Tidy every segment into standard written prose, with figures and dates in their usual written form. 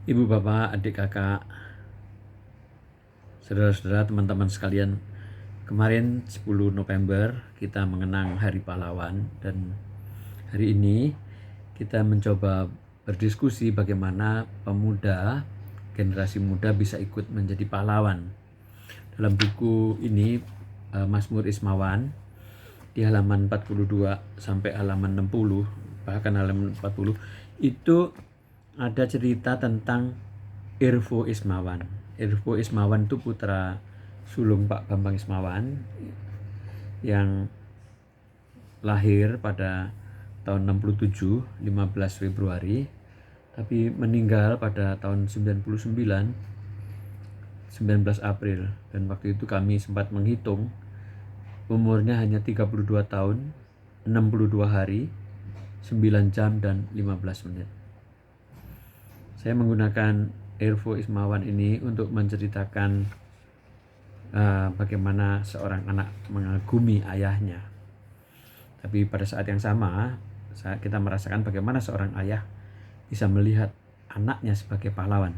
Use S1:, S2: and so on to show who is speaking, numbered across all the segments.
S1: Ibu, bapak, adik, kakak, saudara-saudara, teman-teman sekalian, kemarin 10 November kita mengenang Hari Pahlawan, dan hari ini kita mencoba berdiskusi bagaimana pemuda, generasi muda bisa ikut menjadi pahlawan. Dalam buku ini, Mazmur Ismawan, di halaman 42 sampai halaman 60, bahkan halaman 40, itu ada cerita tentang Irfo Ismawan. Irfo Ismawan itu putra sulung Pak Bambang Ismawan yang lahir pada tahun 67, 15 Februari, tapi meninggal pada tahun 99, 19 April. Dan waktu itu kami sempat menghitung, umurnya hanya 32 tahun, 62 hari, 9 jam dan 15 menit. Saya menggunakan Irfo Ismawan ini untuk menceritakan bagaimana seorang anak mengagumi ayahnya. Tapi pada saat yang sama, kita merasakan bagaimana seorang ayah bisa melihat anaknya sebagai pahlawan.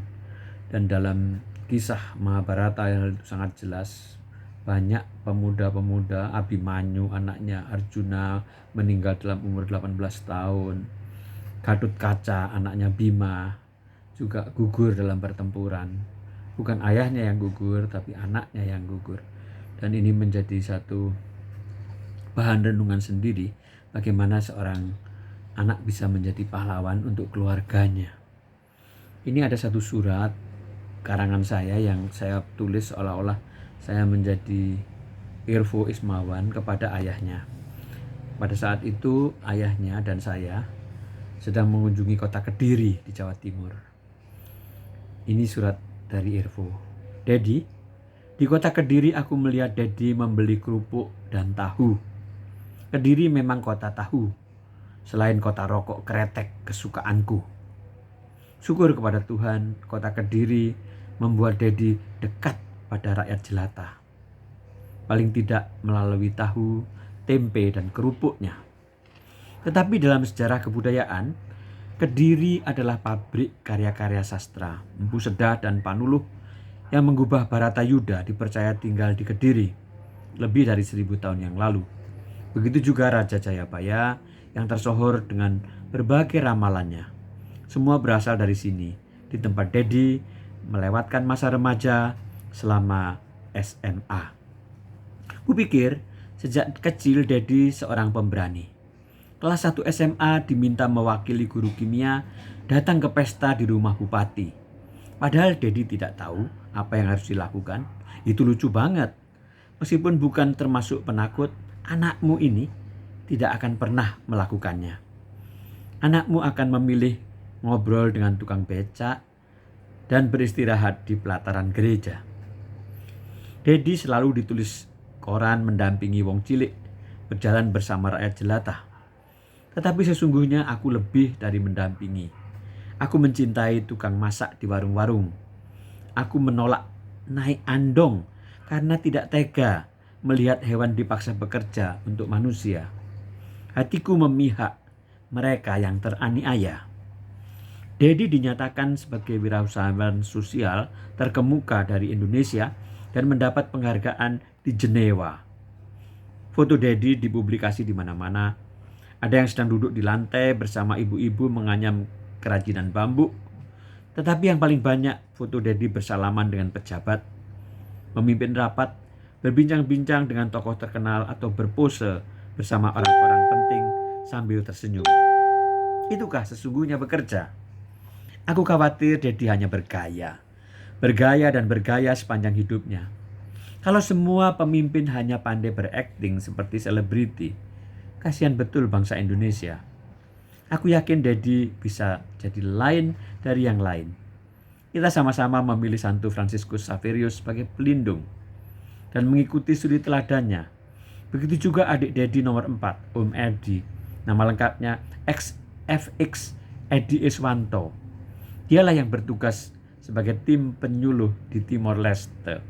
S1: Dan dalam kisah Mahabharata yang sangat jelas, banyak pemuda-pemuda, Abhimanyu anaknya, Arjuna meninggal dalam umur 18 tahun, Gatotkaca anaknya Bima juga gugur dalam pertempuran. Bukan ayahnya yang gugur, tapi anaknya yang gugur. Dan ini menjadi satu bahan renungan sendiri, bagaimana seorang anak bisa menjadi pahlawan untuk keluarganya. Ini ada satu surat karangan saya yang saya tulis seolah-olah saya menjadi Irfo Ismawan kepada ayahnya. Pada saat itu ayahnya dan saya sedang mengunjungi kota Kediri di Jawa Timur. Ini surat dari Irfo. Dedi, di kota Kediri aku melihat Dedi membeli kerupuk dan tahu. Kediri memang kota tahu, selain kota rokok kretek kesukaanku. Syukur kepada Tuhan, kota Kediri membuat Dedi dekat pada rakyat jelata. Paling tidak melalui tahu, tempe, dan kerupuknya. Tetapi dalam sejarah kebudayaan, Kediri adalah pabrik karya-karya sastra. Empu Sedah dan Panuluh yang menggubah Baratayuda dipercaya tinggal di Kediri lebih dari 1000 tahun yang lalu. Begitu juga Raja Jayabaya yang tersohor dengan berbagai ramalannya. Semua berasal dari sini, di tempat Dedi melewatkan masa remaja selama SMA. Kupikir sejak kecil Dedi seorang pemberani. Kelas 1 SMA diminta mewakili guru kimia datang ke pesta di rumah bupati. Padahal Dedi tidak tahu apa yang harus dilakukan. Itu lucu banget. Meskipun bukan termasuk penakut, anakmu ini tidak akan pernah melakukannya. Anakmu akan memilih ngobrol dengan tukang becak dan beristirahat di pelataran gereja. Dedi selalu ditulis koran mendampingi wong cilik, berjalan bersama rakyat jelata. Tetapi sesungguhnya aku lebih dari mendampingi. Aku mencintai tukang masak di warung-warung. Aku menolak naik andong karena tidak tega melihat hewan dipaksa bekerja untuk manusia. Hatiku memihak mereka yang teraniaya. Dedi dinyatakan sebagai wirausahawan sosial terkemuka dari Indonesia dan mendapat penghargaan di Jenewa. Foto Dedi dipublikasi di mana-mana. Ada yang sedang duduk di lantai bersama ibu-ibu menganyam kerajinan bambu. Tetapi yang paling banyak foto Dedi bersalaman dengan pejabat, memimpin rapat, berbincang-bincang dengan tokoh terkenal, atau berpose bersama orang-orang penting sambil tersenyum. Itukah sesungguhnya bekerja? Aku khawatir Dedi hanya bergaya dan bergaya sepanjang hidupnya. Kalau semua pemimpin hanya pandai berakting seperti selebriti, kasihan betul bangsa Indonesia. Aku yakin Dedi bisa jadi lain dari yang lain. Kita sama-sama memilih Santo Fransiskus Xaverius sebagai pelindung dan mengikuti suri teladannya. Begitu juga adik Dedi nomor 4, Om Edi. Nama lengkapnya XFX Edi Iswanto. Dialah yang bertugas sebagai tim penyuluh di Timor Leste.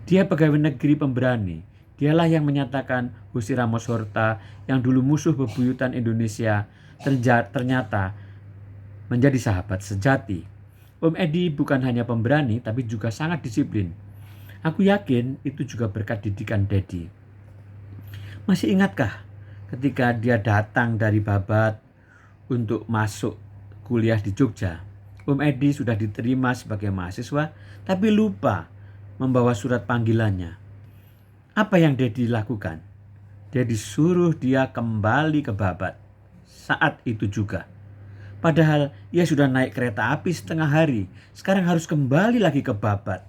S1: Dia pegawai negeri pemberani. Dialah yang menyatakan Husi Ramos Horta yang dulu musuh bebuyutan Indonesia ternyata menjadi sahabat sejati. Om Edi bukan hanya pemberani, tapi juga sangat disiplin. Aku yakin itu juga berkat didikan Dedi. Masih ingatkah ketika dia datang dari Babat untuk masuk kuliah di Jogja? Om Edi sudah diterima sebagai mahasiswa, tapi lupa membawa surat panggilannya. Apa yang Dedi lakukan? Dedi suruh dia kembali ke Babat saat itu juga. Padahal ia sudah naik kereta api setengah hari, sekarang harus kembali lagi ke Babat.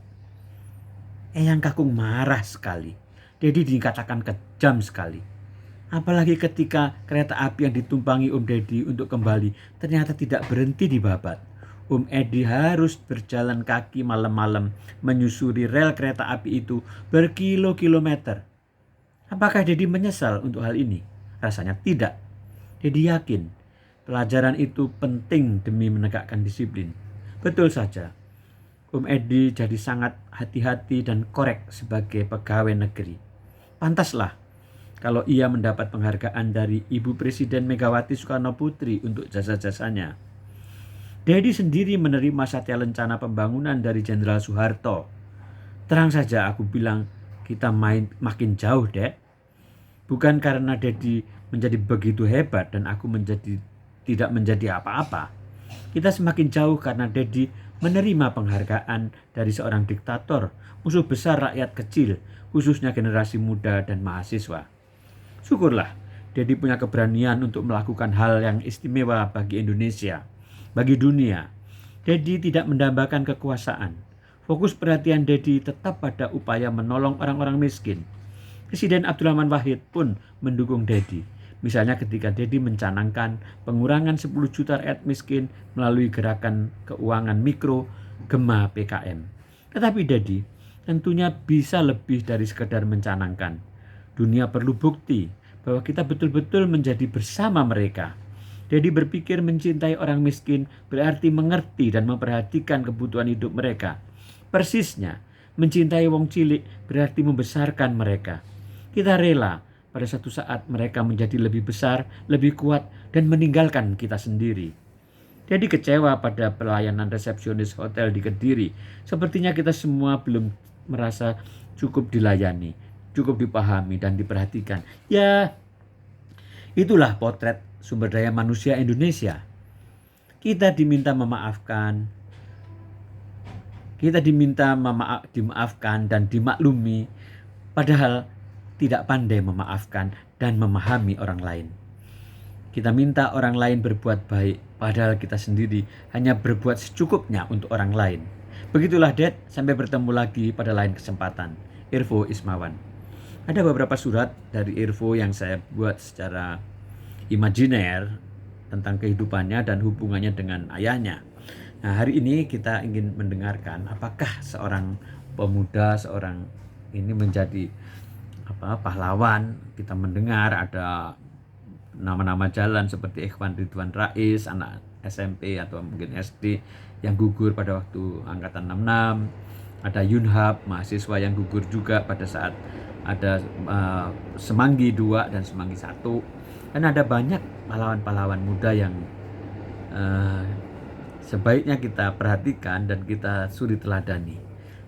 S1: Eyang Kakung marah sekali. Dedi dikatakan kejam sekali. Apalagi ketika kereta api yang ditumpangi Om Dedi untuk kembali ternyata tidak berhenti di Babat. Om Edi harus berjalan kaki malam-malam menyusuri rel kereta api itu berkilo-kilometer. Apakah Dedi menyesal untuk hal ini? Rasanya tidak. Dedi yakin pelajaran itu penting demi menegakkan disiplin. Betul saja, Om Edi jadi sangat hati-hati dan korek sebagai pegawai negeri. Pantaslah kalau ia mendapat penghargaan dari Ibu Presiden Megawati Soekarno Putri untuk jasa-jasanya. Dedi sendiri menerima Satya Lencana Pembangunan dari Jenderal Soeharto. Terang saja aku bilang, kita makin jauh, Dek. Bukan karena Dedi menjadi begitu hebat dan aku tidak menjadi apa-apa. Kita semakin jauh karena Dedi menerima penghargaan dari seorang diktator, musuh besar rakyat kecil, khususnya generasi muda dan mahasiswa. Syukurlah Dedi punya keberanian untuk melakukan hal yang istimewa bagi Indonesia, bagi dunia. Dedi tidak mendambakan kekuasaan. Fokus perhatian Dedi tetap pada upaya menolong orang-orang miskin. Presiden Abdurrahman Wahid pun mendukung Dedi. Misalnya ketika Dedi mencanangkan pengurangan 10 juta rakyat miskin melalui gerakan keuangan mikro Gema PKM. Tetapi Dedi tentunya bisa lebih dari sekedar mencanangkan. Dunia perlu bukti bahwa kita betul-betul menjadi bersama mereka. Dedi berpikir mencintai orang miskin berarti mengerti dan memperhatikan kebutuhan hidup mereka. Persisnya, mencintai wong cilik berarti membesarkan mereka. Kita rela pada satu saat mereka menjadi lebih besar, lebih kuat, dan meninggalkan kita sendiri. Dedi kecewa pada pelayanan resepsionis hotel di Kediri. Sepertinya kita semua belum merasa cukup dilayani, cukup dipahami dan diperhatikan. Ya, itulah potret sumber daya manusia Indonesia. Kita diminta dimaafkan dan dimaklumi, padahal tidak pandai memaafkan dan memahami orang lain. Kita minta orang lain berbuat baik, padahal kita sendiri hanya berbuat secukupnya untuk orang lain. Begitulah Dad, sampai bertemu lagi pada lain kesempatan. Irfo Ismawan. Ada beberapa surat dari Irfo yang saya buat secara imajiner tentang kehidupannya dan hubungannya dengan ayahnya. Nah, hari ini kita ingin mendengarkan apakah seorang pemuda, seorang ini menjadi pahlawan. Kita mendengar ada nama-nama jalan seperti Ikhwan Ridwan Rais, anak SMP atau mungkin SD yang gugur pada waktu angkatan 66. Ada Yunhab, mahasiswa yang gugur juga pada saat ada Semanggi 2 dan Semanggi 1. Dan ada banyak pahlawan-pahlawan muda yang sebaiknya kita perhatikan dan kita suri teladani.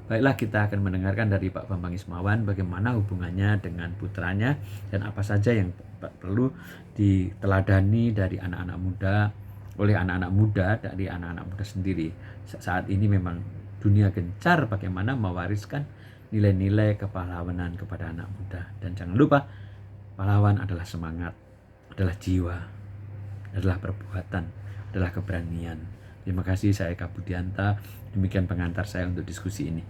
S1: Baiklah, kita akan mendengarkan dari Pak Bambang Ismawan bagaimana hubungannya dengan putranya dan apa saja yang perlu diteladani dari anak-anak muda, oleh anak-anak muda, dari anak-anak muda sendiri. Saat ini memang dunia gencar bagaimana mewariskan nilai-nilai kepahlawanan kepada anak muda. Dan jangan lupa, pahlawan adalah semangat, adalah jiwa, adalah perbuatan, adalah keberanian. Terima kasih, saya Eka Budianta. Demikian pengantar saya untuk diskusi ini.